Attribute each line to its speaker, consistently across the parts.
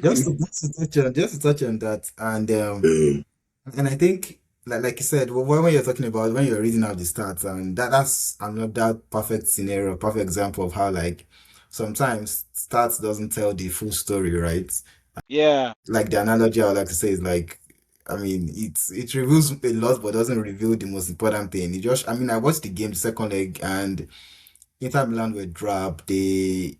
Speaker 1: just to touch on that, and I think, like you said, when you're talking about when you're reading out the stats, and that's another perfect scenario, perfect example of how like sometimes stats doesn't tell the full story, right?
Speaker 2: Yeah,
Speaker 1: Like the analogy I would like to say is like, I mean, it reveals a lot, but doesn't reveal the most important thing. I mean, I watched the game, the second leg, and Inter Milan were drab. They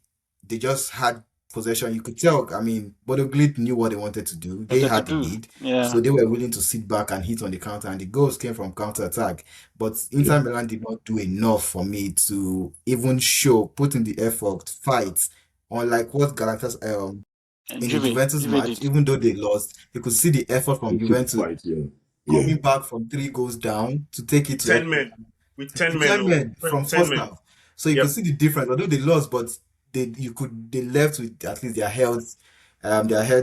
Speaker 1: just had possession. You could tell. I mean, Bodo Glimt knew what they wanted to do. They
Speaker 2: wanted to
Speaker 1: had the
Speaker 2: do.
Speaker 1: lead,
Speaker 2: Yeah,
Speaker 1: so they were willing to sit back and hit on the counter, and the goals came from counter attack. But
Speaker 3: Yeah.
Speaker 1: Inter Milan did not do enough for me to even show, put in the effort, fight. Unlike what Galatasaray
Speaker 2: and
Speaker 1: in the Juventus
Speaker 2: Juve
Speaker 1: match,
Speaker 2: did.
Speaker 1: even though they lost, you could see the effort from
Speaker 3: You keep
Speaker 1: Juventus
Speaker 3: fight, yeah. Yeah.
Speaker 1: coming back from 3 goals down to take it to
Speaker 4: 10
Speaker 1: extra
Speaker 4: men.
Speaker 1: time.
Speaker 4: With 10 men.
Speaker 1: 10
Speaker 4: Oh,
Speaker 1: men from
Speaker 4: 10
Speaker 1: first
Speaker 4: men.
Speaker 1: half. So you could
Speaker 4: Yep.
Speaker 1: see the difference. Although they lost, but they left with at least their heads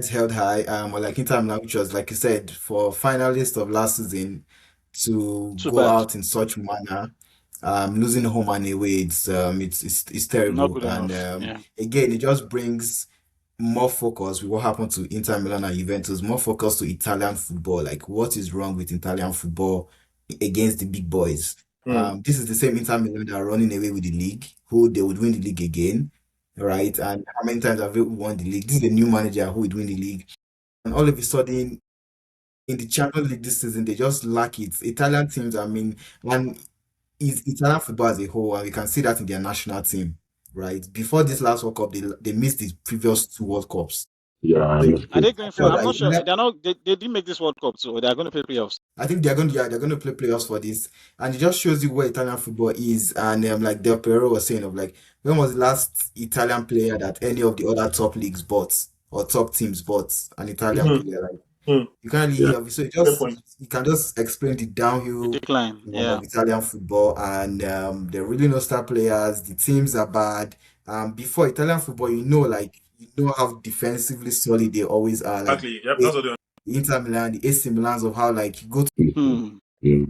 Speaker 1: held high. Or like Inter Milan, which was like you said, for finalists of last season to
Speaker 2: Too
Speaker 1: go
Speaker 2: bad.
Speaker 1: out in such manner, losing home and away, it's
Speaker 2: Not
Speaker 1: terrible.
Speaker 2: good
Speaker 1: And
Speaker 2: enough. Yeah.
Speaker 1: again, it just brings more focus with what happened to Inter Milan and Juventus, more focus to Italian football. Like, what is wrong with Italian football against the big boys?
Speaker 4: Hmm.
Speaker 1: This is the same Inter Milan that are running away with the league, who they would win the league again, right? And how many times have they won the league? This is the new manager who would win the league. And all of a sudden, in the Champions League this season, they just lack it. Italian teams, I mean, and is Italian football as a whole, and we can see that in their national team, right? Before this last World Cup, they missed the previous 2 World Cups.
Speaker 3: Yeah, I
Speaker 1: So you
Speaker 2: Are
Speaker 3: understood.
Speaker 2: they
Speaker 1: can
Speaker 2: going for?
Speaker 1: tell
Speaker 2: I'm
Speaker 1: that
Speaker 2: not sure. They're not. They didn't make this World Cup, so they're going to play playoffs.
Speaker 1: I think they're going to play playoffs for this, and it just shows you where Italian football is. And like Del Piero was saying, of like when was the last Italian player that any of the other top leagues bought or top teams bought an Italian
Speaker 4: Hmm.
Speaker 1: player? Like
Speaker 4: Hmm.
Speaker 1: you can't really
Speaker 3: Yeah.
Speaker 1: hear of it. So
Speaker 4: Fair point.
Speaker 1: you can just explain the
Speaker 2: The
Speaker 1: downhill
Speaker 2: decline. Yeah.
Speaker 1: of Italian football, and there are really no star players. The teams are bad. Before Italian football, like you know how defensively solid they always are. Like
Speaker 4: Exactly. Yep.
Speaker 1: the
Speaker 4: That's what they want.
Speaker 1: Inter Milan, the AC Milans of how like you go to
Speaker 3: Mhm.
Speaker 2: Hmm.
Speaker 3: Yeah.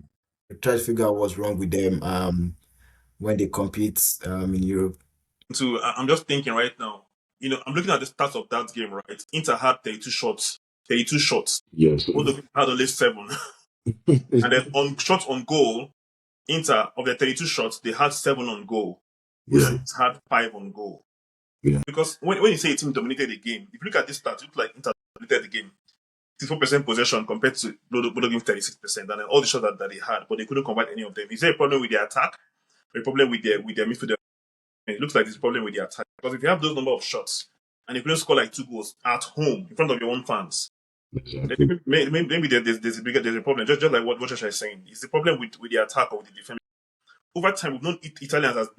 Speaker 1: try to figure out what's wrong with them when they compete in Europe.
Speaker 4: I'm just thinking right now. I'm looking at the stats of that game, right? Inter had 32 shots. 32 shots.
Speaker 3: Yes.
Speaker 4: Both had only 7. And then on shots on goal, Inter, of the 32 shots, they had 7 on goal.
Speaker 3: Yeah.
Speaker 4: Bruce had 5 on goal.
Speaker 3: Yeah.
Speaker 4: Because when you say a team dominated the game, if you look at this stats, it looks like Inter dominated the game. 64% possession compared to Bodo Glimt 36%, and then all the shots that they had, but they couldn't convert any of them. Is there a problem with their attack? Or a problem with their midfield? It looks like there's a problem with their attack. Because if you have those number of shots and you couldn't score like 2 goals at home in front of your own fans, then
Speaker 3: Exactly.
Speaker 4: maybe there's a problem. Just like what Joshua is saying, it's the problem with the attack or with the defense. Over time, we've known Italians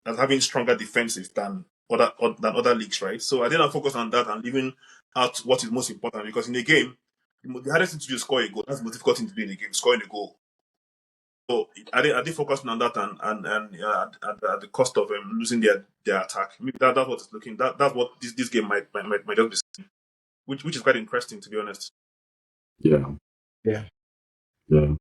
Speaker 4: as having stronger defenses than other leagues, right? So I didn't focus on that and leaving out what is most important, because in a game, the hardest thing to do is score a goal. That's the most difficult thing to do in a game, scoring a goal. So I did focus on that at the cost of losing their attack. Maybe that's what it's looking. That's what this game might just be seeing, which is quite interesting, to be honest.
Speaker 3: Yeah.
Speaker 1: Yeah.
Speaker 3: Yeah.